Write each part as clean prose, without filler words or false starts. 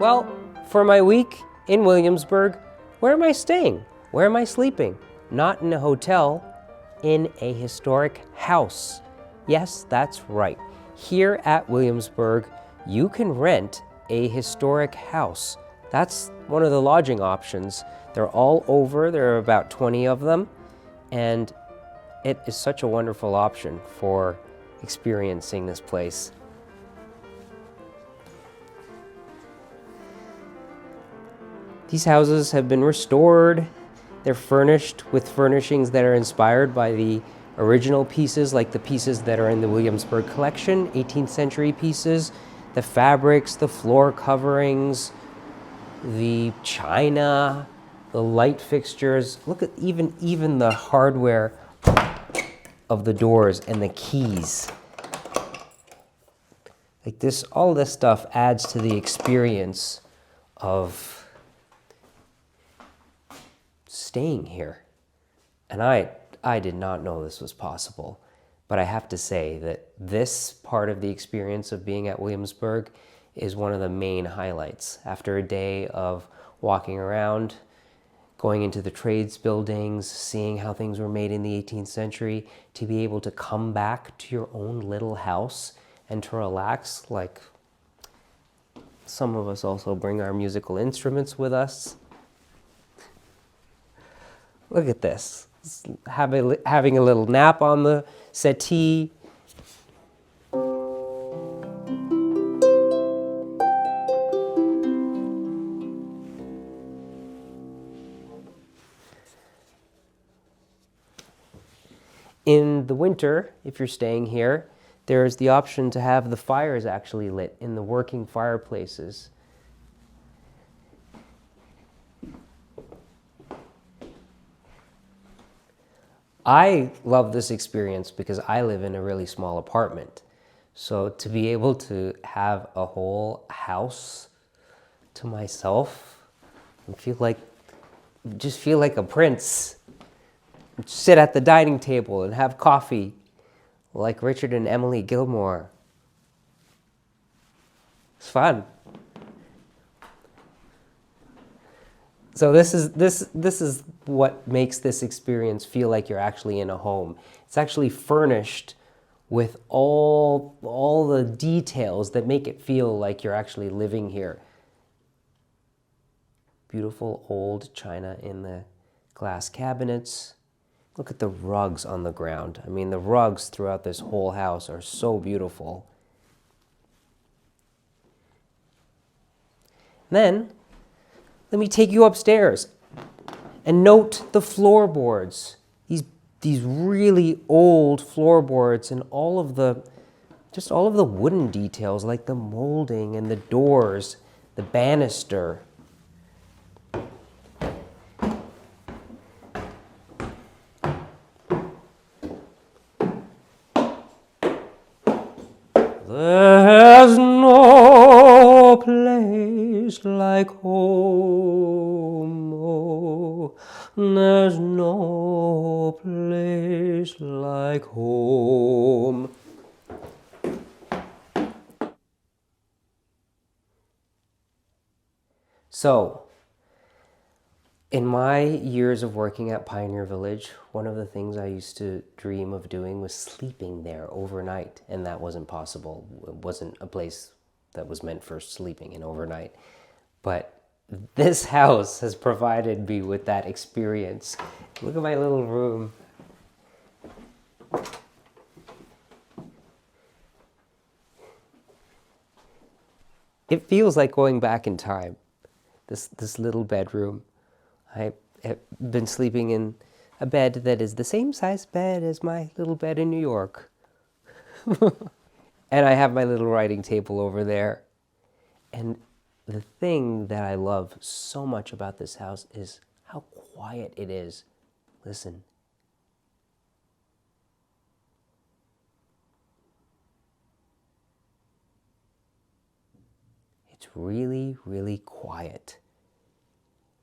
Well, for my week in Williamsburg, where am I staying? Where am I sleeping? Not in a hotel, in a historic house. Yes, that's right. Here at Williamsburg, you can rent a historic house. That's one of the lodging options. They're all over, there are about 20 of them, and it is such a wonderful option for experiencing this place. These houses have been restored. They're furnished with furnishings that are inspired by the original pieces, like the pieces that are in the Williamsburg collection, 18th century pieces, the fabrics, the floor coverings, the china, the light fixtures. Look at even the hardware of the doors and the keys. Like this, all this stuff adds to the experience of staying here. And I did not know this was possible, but I have to say that this part of the experience of being at Williamsburg is one of the main highlights. After a day of walking around, going into the trades buildings, seeing how things were made in the 18th century, to be able to come back to your own little house and to relax, like some of us also bring our musical instruments with us. Look at this. Having a little nap on the settee. In the winter, if you're staying here, there's the option to have the fires actually lit in the working fireplaces. I love this experience because I live in a really small apartment. So to be able to have a whole house to myself and feel like a prince. Sit at the dining table and have coffee like Richard and Emily Gilmore. It's fun. So this is what makes this experience feel like you're actually in a home. It's actually furnished with all the details that make it feel like you're actually living here. Beautiful old china in the glass cabinets. Look at the rugs on the ground. I mean, the rugs throughout this whole house are so beautiful. Then, let me take you upstairs and note the floorboards. These really old floorboards and all of the wooden details like the molding and the doors, the banister. There's no place like home. Oh, there's no place like home. So, in my years of working at Pioneer Village, one of the things I used to dream of doing was sleeping there overnight, and that wasn't possible. It wasn't a place that was meant for sleeping in overnight. But this house has provided me with that experience. Look at my little room. It feels like going back in time, this little bedroom. I have been sleeping in a bed that is the same size bed as my little bed in New York. And I have my little writing table over there. And the thing that I love so much about this house is how quiet it is. Listen. It's really, really quiet,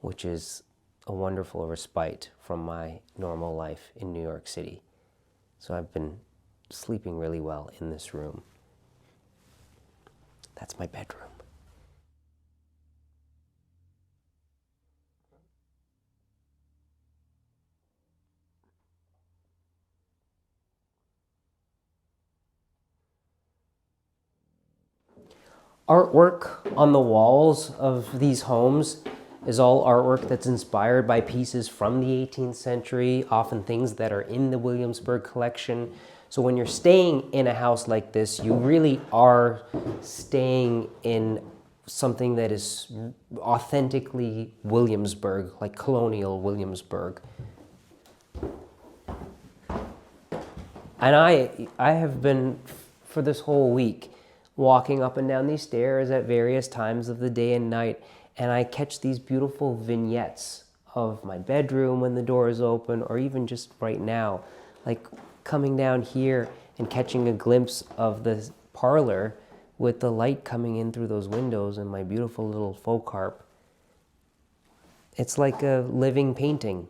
which is a wonderful respite from my normal life in New York City. So I've been sleeping really well in this room. That's my bedroom. Artwork on the walls of these homes is all artwork that's inspired by pieces from the 18th century, often things that are in the Williamsburg collection. So when you're staying in a house like this, you really are staying in something that is authentically Williamsburg, like Colonial Williamsburg. And I have been, for this whole week, walking up and down these stairs at various times of the day and night, and I catch these beautiful vignettes of my bedroom when the door is open, or even just right now, like coming down here and catching a glimpse of the parlor with the light coming in through those windows and my beautiful little folk harp. It's like a living painting.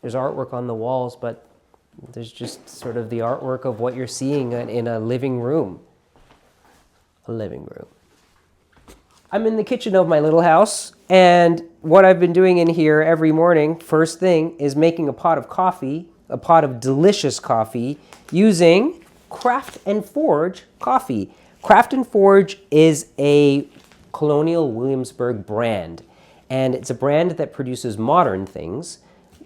There's artwork on the walls, but there's just sort of the artwork of what you're seeing in a living room. A living room. I'm in the kitchen of my little house, and what I've been doing in here every morning, first thing, is making a pot of coffee, a pot of delicious coffee, using Craft and Forge coffee. Craft and Forge is a Colonial Williamsburg brand, and it's a brand that produces modern things,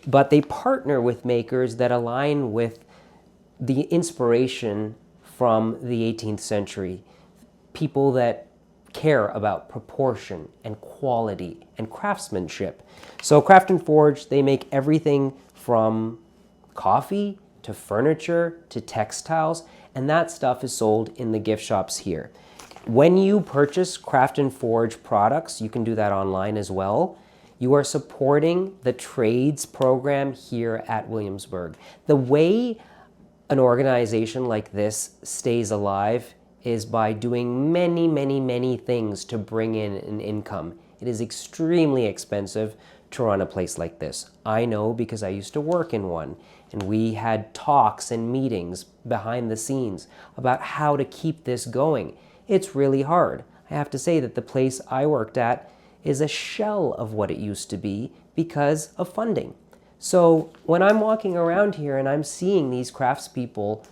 but they partner with makers that align with the inspiration from the 18th century. People that care about proportion and quality and craftsmanship. So Craft and Forge, they make everything from coffee to furniture to textiles, and that stuff is sold in the gift shops here. When you purchase Craft and Forge products, you can do that online as well. You are supporting the trades program here at Williamsburg. The way an organization like this stays alive is by doing many, many, many things to bring in an income. It is extremely expensive to run a place like this. I know because I used to work in one, and we had talks and meetings behind the scenes about how to keep this going. It's really hard. I have to say that the place I worked at is a shell of what it used to be because of funding. So when I'm walking around here and I'm seeing these craftspeople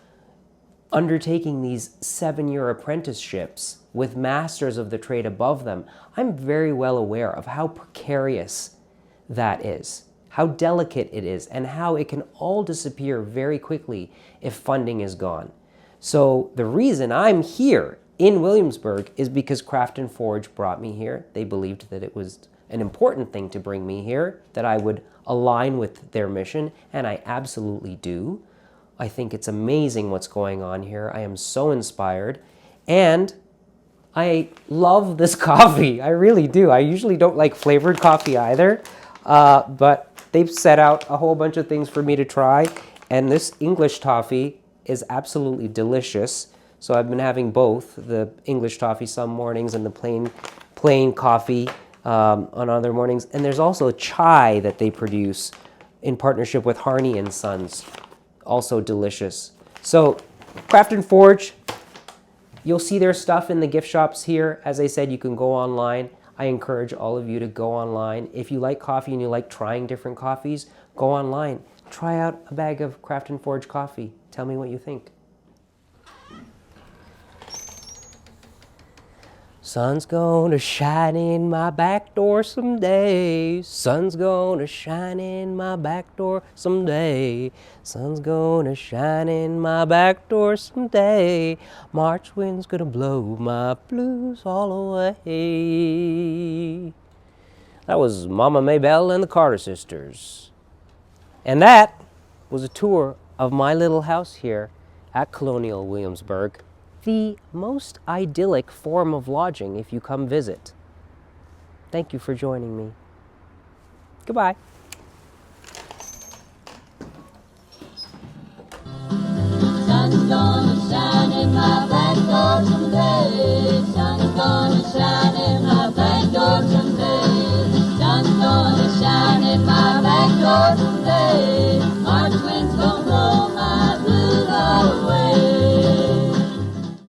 undertaking these 7-year apprenticeships with masters of the trade above them, I'm very well aware of how precarious that is, how delicate it is, and how it can all disappear very quickly if funding is gone. So the reason I'm here in Williamsburg is because Craft and Forge brought me here. They believed that it was an important thing to bring me here, that I would align with their mission, and I absolutely do. I think it's amazing what's going on here. I am so inspired, and I love this coffee. I really do. I usually don't like flavored coffee either, but they've set out a whole bunch of things for me to try, and this English toffee is absolutely delicious. So I've been having both, the English toffee some mornings and the plain coffee on other mornings. And there's also chai that they produce in partnership with Harney and Sons. Also delicious. So Craft and Forge, you'll see their stuff in the gift shops here. As I said, you can go online. I encourage all of you to go online. If you like coffee and you like trying different coffees, go online. Try out a bag of Craft and Forge coffee. Tell me what you think. Sun's gonna shine in my back door someday. Sun's gonna shine in my back door someday. Sun's gonna shine in my back door someday. March wind's gonna blow my blues all away. That was Mama Maybelle and the Carter sisters. And that was a tour of my little house here at Colonial Williamsburg. The most idyllic form of lodging if you come visit. Thank you for joining me. Goodbye.